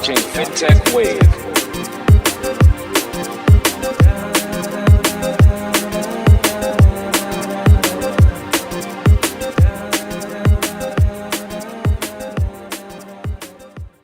watching Fintech Wave.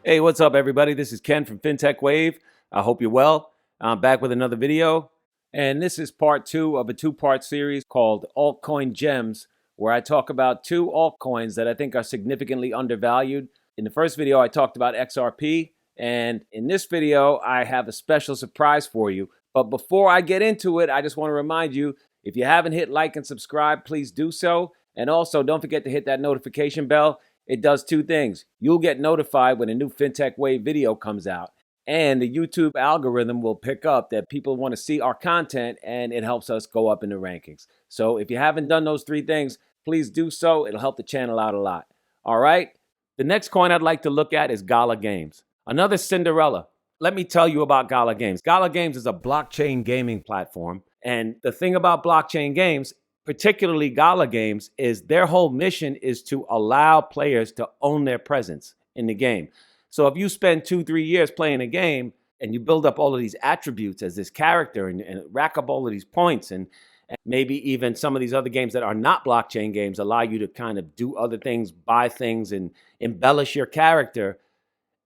Hey, what's up, everybody? This is Ken from Fintech Wave. I hope you're well. I'm back with another video. And this is part 2 of a 2-part series called Altcoin Gems, where I talk about 2 altcoins that I think are significantly undervalued. In the first video, I talked about XRP. And in this video, I have a special surprise for you. But before I get into it, I just want to remind you, if you haven't hit like and subscribe, please do so. And also, don't forget to hit that notification bell. It does 2 things. You'll get notified when a new Fintech Wave video comes out, and the YouTube algorithm will pick up that people want to see our content, and it helps us go up in the rankings. So if you haven't done those 3 things, please do so. It'll help the channel out a lot. All right. The next coin I'd like to look at is Gala Games. Another Cinderella. Let me tell you about Gala Games. Gala Games is a blockchain gaming platform. And the thing about blockchain games, particularly Gala Games, is their whole mission is to allow players to own their presence in the game. So if you spend 2-3 years playing a game and you build up all of these attributes as this character and rack up all of these points, and maybe even some of these other games that are not blockchain games allow you to kind of do other things, buy things, and embellish your character.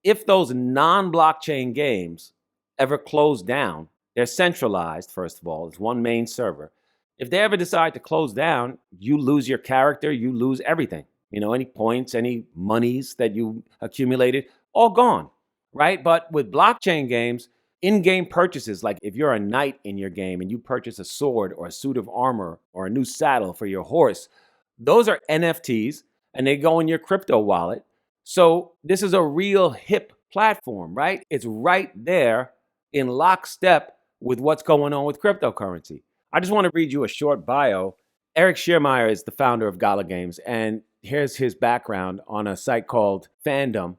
If those non-blockchain games ever close down, they're centralized, first of all. It's one main server. If they ever decide to close down, you lose your character, you lose everything. You know, any points, any monies that you accumulated, all gone, right? But with blockchain games, in-game purchases, like if you're a knight in your game and you purchase a sword or a suit of armor or a new saddle for your horse, those are NFTs and they go in your crypto wallet. So this is a real hip platform, right? It's right there in lockstep with what's going on with cryptocurrency. I just want to read you a short bio. Eric Schiermeier is the founder of Gala Games, and here's his background on a site called Fandom.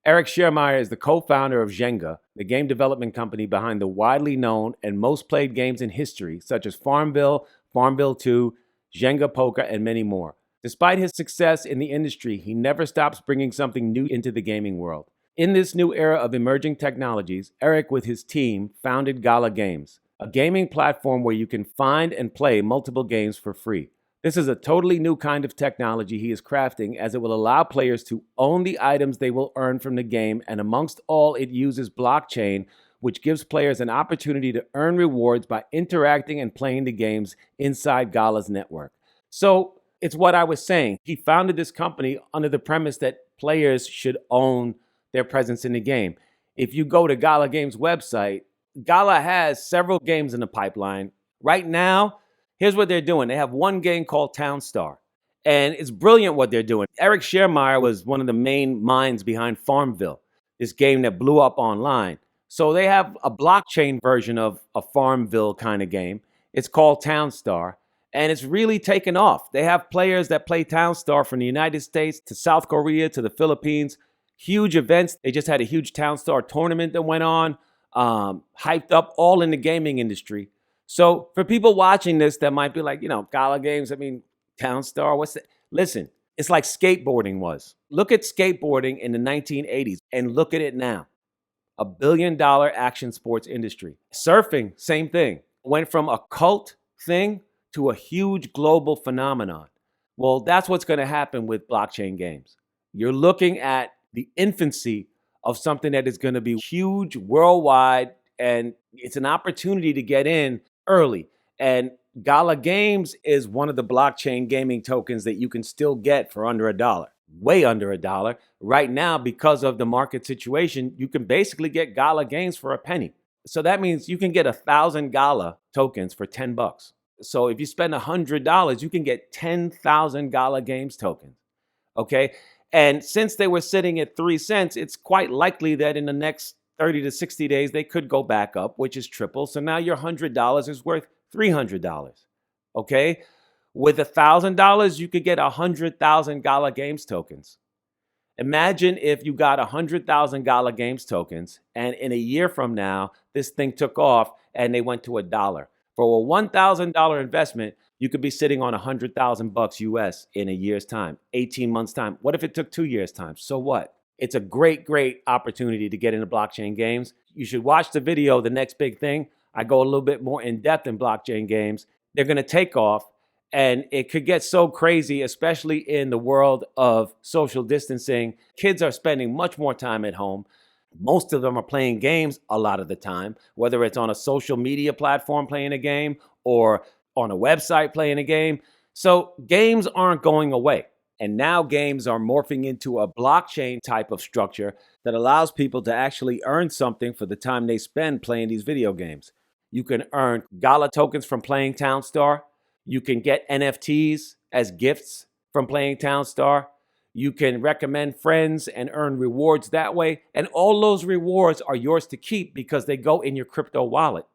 Eric Schiermeier is the co-founder of Zynga, the game development company behind the widely known and most played games in history, such as Farmville, Farmville 2, Zynga Poker, and many more. Despite his success in the industry, he never stops bringing something new into the gaming world. In this new era of emerging technologies, Eric, with his team, founded Gala Games, a gaming platform where you can find and play multiple games for free. This is a totally new kind of technology he is crafting, as it will allow players to own the items they will earn from the game, and amongst all, it uses blockchain, which gives players an opportunity to earn rewards by interacting and playing the games inside Gala's network. So it's what I was saying. He founded this company under the premise that players should own their presence in the game. If you go to Gala Games' website, Gala has several games in the pipeline. Right now, here's what they're doing. They have one game called Townstar, and it's brilliant what they're doing. Eric Schiermeier was one of the main minds behind Farmville, this game that blew up online. So they have a blockchain version of a Farmville kind of game. It's called Townstar, and it's really taken off. They have players that play Townstar from the United States to South Korea to the Philippines. Huge events. They just had a huge Townstar tournament that went on. Hyped up all in the gaming industry. So for people watching this that might be like, Gala Games, Townstar, what's that? Listen, it's like skateboarding was. Look at skateboarding in the 1980s and look at it now. $1 billion action sports industry. Surfing, same thing. Went from a cult thing to a huge global phenomenon. Well, that's what's going to happen with blockchain games. You're looking at the infancy of something that is going to be huge worldwide, and it's an opportunity to get in early. And Gala Games is one of the blockchain gaming tokens that you can still get for under $1, way under $1. Right now, because of the market situation, you can basically get Gala Games for a penny. So that means you can get 1,000 Gala tokens for $10. So if you spend $100, you can get 10,000 Gala Games tokens. Okay. And since they were sitting at 3 cents, it's quite likely that in the next 30 to 60 days, they could go back up, which is triple. So now your $100 is worth $300. Okay. With $1,000, you could get 100,000 Gala Games tokens. Imagine if you got 100,000 Gala Games tokens, and in a year from now, this thing took off and they went to $1. For a $1,000 investment, you could be sitting on $100,000 US in a year's time, 18 months time. What if it took 2 years time? So what? It's a great, great opportunity to get into blockchain games. You should watch the video, The Next Big Thing. I go a little bit more in depth in blockchain games. They're going to take off, and it could get so crazy, especially in the world of social distancing. Kids are spending much more time at home. Most of them are playing games a lot of the time, whether it's on a social media platform playing a game or on a website playing a game. So games aren't going away. And now games are morphing into a blockchain type of structure that allows people to actually earn something for the time they spend playing these video games. You can earn Gala tokens from playing Townstar. You can get NFTs as gifts from playing Townstar. You can recommend friends and earn rewards that way. And all those rewards are yours to keep because they go in your crypto wallet.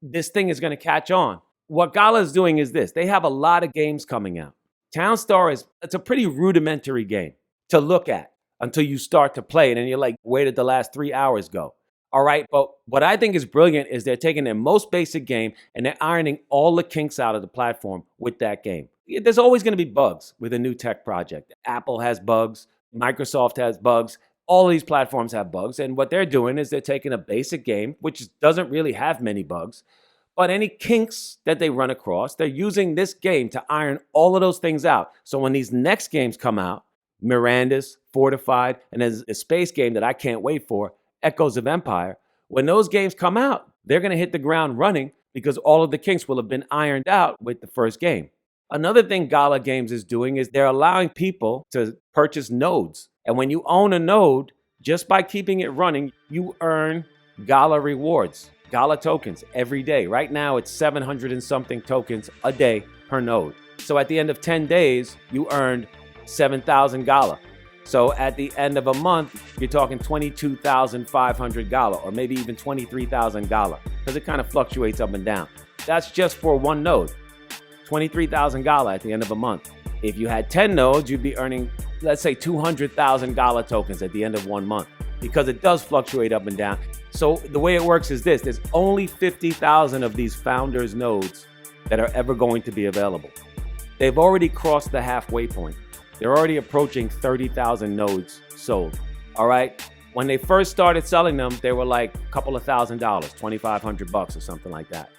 This thing is going to catch on. What Gala is doing is this. They have a lot of games coming out. Townstar it's a pretty rudimentary game to look at until you start to play it and you're like, where did the last 3 hours go? All right, but what I think is brilliant is they're taking their most basic game and they're ironing all the kinks out of the platform with that game. There's always going to be bugs with a new tech project. Apple has bugs, Microsoft has bugs, all of these platforms have bugs. And what they're doing is they're taking a basic game, which doesn't really have many bugs, but any kinks that they run across, they're using this game to iron all of those things out. So when these next games come out, Miranda's, Fortified, and there's a space game that I can't wait for, Echoes of Empire, when those games come out, they're going to hit the ground running because all of the kinks will have been ironed out with the first game. Another thing Gala Games is doing is they're allowing people to purchase nodes. And when you own a node, just by keeping it running, you earn Gala rewards. Gala tokens every day. Right now, it's 700 and something tokens a day per node. So at the end of 10 days, you earned 7,000 Gala. So at the end of a month, you're talking 22,500 Gala, or maybe even 23,000 Gala, because it kind of fluctuates up and down. That's just for one node. 23,000 Gala at the end of a month. If you had 10 nodes, you'd be earning, let's say, 200,000 Gala tokens at the end of 1 month, because it does fluctuate up and down. So the way it works is this. There's only 50,000 of these founders nodes that are ever going to be available. They've already crossed the halfway point. They're already approaching 30,000 nodes sold. All right. When they first started selling them, they were like a couple of $1,000, $2,500 or something like that.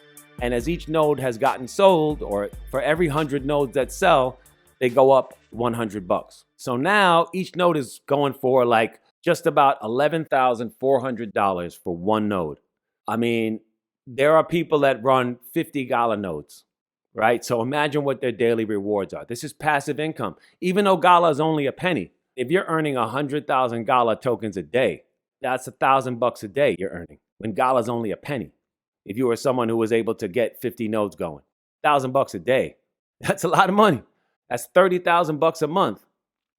And as each node has gotten sold, or for every 100 nodes that sell, they go up $100. So now each node is going for like just about $11,400 for one node. I mean, there are people that run 50 Gala nodes, right? So imagine what their daily rewards are. This is passive income. Even though Gala is only a penny, if you're earning 100,000 Gala tokens a day, that's $1,000 a day you're earning when Gala is only a penny. If you were someone who was able to get 50 nodes going, $1,000 a day, that's a lot of money. That's $30,000 a month.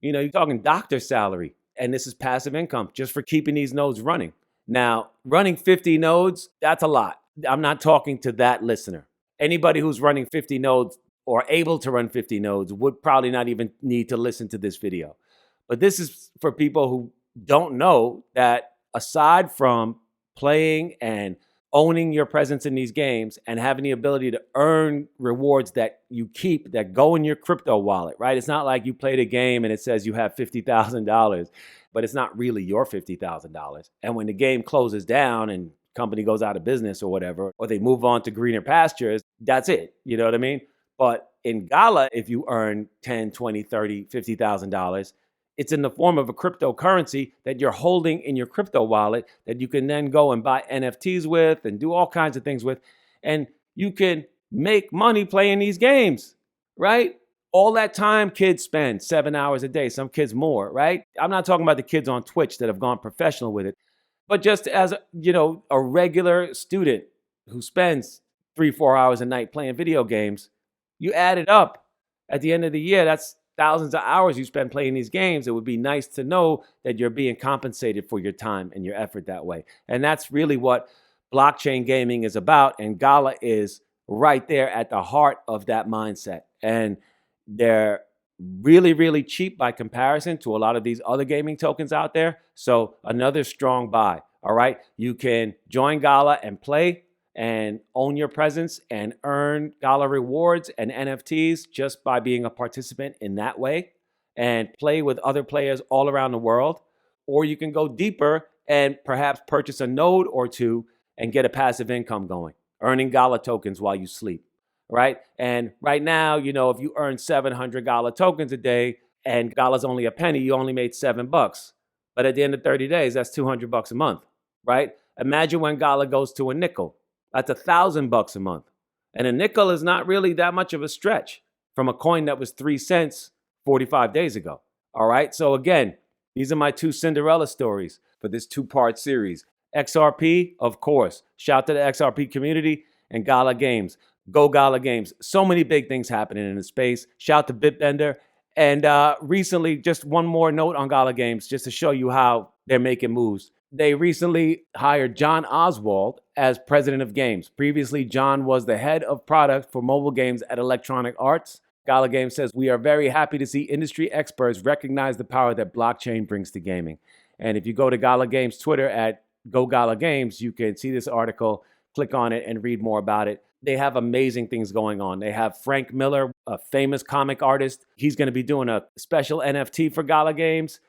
You know, you're talking doctor salary. And this is passive income just for keeping these nodes running. Now, running 50 nodes, that's a lot. I'm not talking to that listener. Anybody who's running 50 nodes or able to run 50 nodes would probably not even need to listen to this video. But this is for people who don't know that aside from playing and owning your presence in these games and having the ability to earn rewards that you keep that go in your crypto wallet, right? It's not like you played a game and it says you have $50,000, but it's not really your $50,000. And when the game closes down and company goes out of business or whatever, or they move on to greener pastures, that's it. You know what I mean? But in Gala, if you earn 10, 20, 30, $50,000, it's in the form of a cryptocurrency that you're holding in your crypto wallet that you can then go and buy NFTs with and do all kinds of things with. And you can make money playing these games, right? All that time kids spend, 7 hours a day, some kids more, right? I'm not talking about the kids on Twitch that have gone professional with it, but just as, a regular student who spends 3-4 hours a night playing video games, you add it up at the end of the year, that's thousands of hours you spend playing these games. It would be nice to know that you're being compensated for your time and your effort that way. And that's really what blockchain gaming is about. And Gala is right there at the heart of that mindset. And they're really, really cheap by comparison to a lot of these other gaming tokens out there. So another strong buy. All right. You can join Gala and play and own your presence and earn Gala rewards and NFTs just by being a participant in that way, and play with other players all around the world. or you can go deeper and perhaps purchase a node or two and get a passive income going, earning Gala tokens while you sleep, right? And right now, if you earn 700 Gala tokens a day and Gala's only a penny, you only made $7. But at the end of 30 days, that's $200 a month, right? Imagine when Gala goes to a nickel. That's $1,000 a month. And a nickel is not really that much of a stretch from a coin that was 3 cents 45 days ago. All right. So again, these are my two Cinderella stories for this two-part series. XRP, of course. Shout to the XRP community and Gala Games. Go Gala Games. So many big things happening in the space. Shout to Bitbender. And recently, just one more note on Gala Games, just to show you how they're making moves. They recently hired John Oswald as president of games. Previously, John was the head of product for mobile games at Electronic Arts. Gala Games says, "We are very happy to see industry experts recognize the power that blockchain brings to gaming." And if you go to Gala Games Twitter at Go Gala Games, you can see this article, click on it, and read more about it. They have amazing things going on. They have Frank Miller, a famous comic artist. He's going to be doing a special NFT for Gala Games.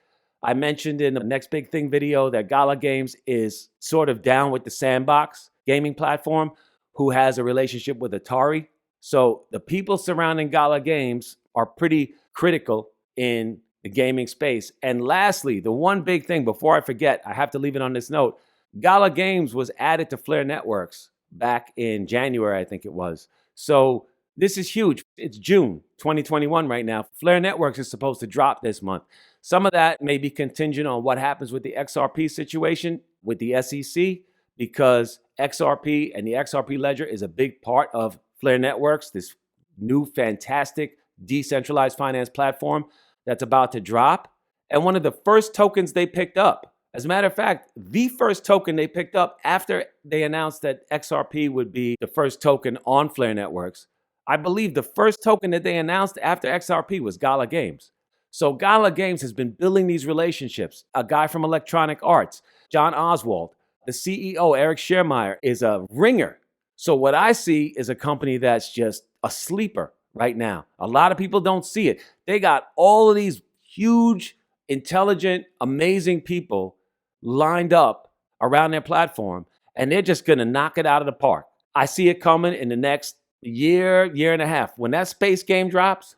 I mentioned in the Next Big Thing video that Gala Games is sort of down with the Sandbox gaming platform, who has a relationship with Atari. So the people surrounding Gala Games are pretty critical in the gaming space. And lastly, the one big thing, before I forget, I have to leave it on this note. Gala Games was added to Flare Networks back in January, I think it was. So this is huge. It's June 2021 right now. Flare Networks is supposed to drop this month. Some of that may be contingent on what happens with the XRP situation with the SEC, because XRP and the XRP ledger is a big part of Flare Networks, this new fantastic decentralized finance platform that's about to drop. And one of the first tokens they picked up, as a matter of fact, the first token they picked up after they announced that XRP would be the first token on Flare Networks, I believe the first token that they announced after XRP was Gala Games. So Gala Games has been building these relationships. A guy from Electronic Arts, John Oswald, the CEO, Eric Schermeyer, is a ringer. So what I see is a company that's just a sleeper right now. A lot of people don't see it. They got all of these huge, intelligent, amazing people lined up around their platform, and they're just going to knock it out of the park. I see it coming in the next year and a half. When that space game drops,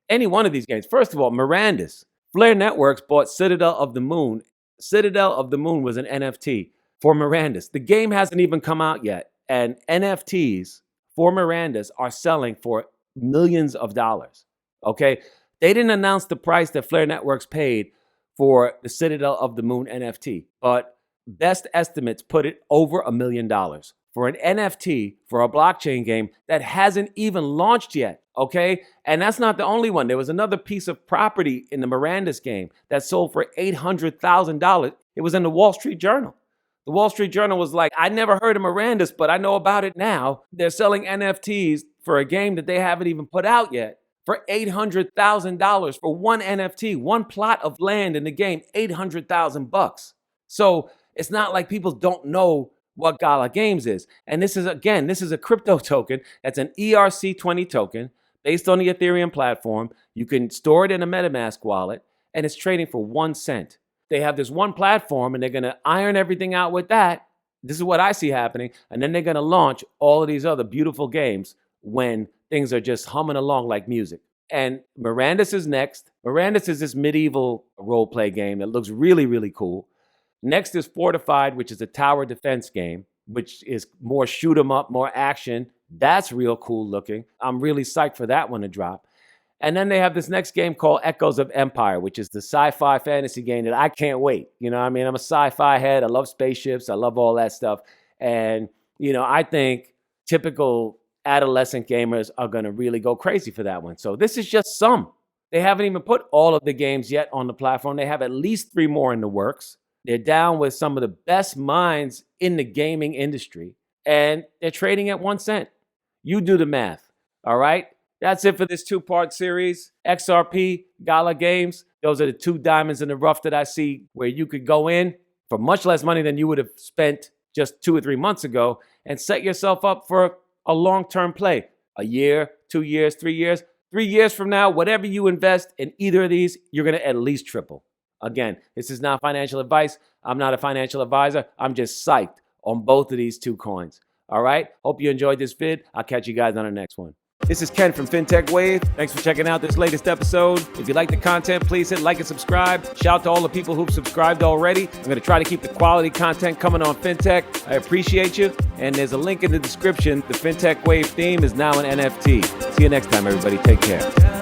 any one of these games, first of all, Miranda's. Flare Networks bought Citadel of the Moon. Citadel of the Moon was an NFT for Miranda's. The game hasn't even come out yet, and NFTs for Miranda's are selling for millions of dollars, okay? They didn't announce the price that Flare Networks paid for the Citadel of the Moon NFT, but best estimates put it over $1 million for an NFT for a blockchain game that hasn't even launched yet, okay? And that's not the only one. There was another piece of property in the Miranda's game that sold for $800,000. It was in the Wall Street Journal. The Wall Street Journal was like, I never heard of Miranda's, but I know about it now. They're selling NFTs for a game that they haven't even put out yet for $800,000 for one NFT, one plot of land in the game, $800,000. So it's not like people don't know what Gala Games is. And this is a crypto token. That's an ERC20 token based on the Ethereum platform. You can store it in a MetaMask wallet, and it's trading for 1 cent. They have this one platform, and they're going to iron everything out with that. This is what I see happening. And then they're going to launch all of these other beautiful games when things are just humming along like music. And Miranda's is next. Miranda's is this medieval role-play game that looks really, really cool. Next is Fortified, which is a tower defense game, which is more shoot 'em up, more action. That's real cool looking. I'm really psyched for that one to drop. And then they have this next game called Echoes of Empire, which is the sci-fi fantasy game that I can't wait. You know what I mean? I'm a sci-fi head. I love spaceships. I love all that stuff. And, I think typical adolescent gamers are going to really go crazy for that one. So this is just some. They haven't even put all of the games yet on the platform. They have at least 3 more in the works. They're down with some of the best minds in the gaming industry, and they're trading at 1 cent. You do the math, all right? That's it for this 2-part series. XRP, Gala Games, those are the 2 diamonds in the rough that I see where you could go in for much less money than you would have spent just 2 or 3 months ago and set yourself up for a long-term play. A year, 2 years, 3 years. 3 years from now, whatever you invest in either of these, you're going to at least triple. Again, this is not financial advice. I'm not a financial advisor. I'm just psyched on both of these two coins. All right? Hope you enjoyed this vid. I'll catch you guys on the next one. This is Ken from Fintech Wave. Thanks for checking out this latest episode. If you like the content, please hit like and subscribe. Shout out to all the people who've subscribed already. I'm going to try to keep the quality content coming on Fintech. I appreciate you. And there's a link in the description. The Fintech Wave theme is now an NFT. See you next time, everybody. Take care.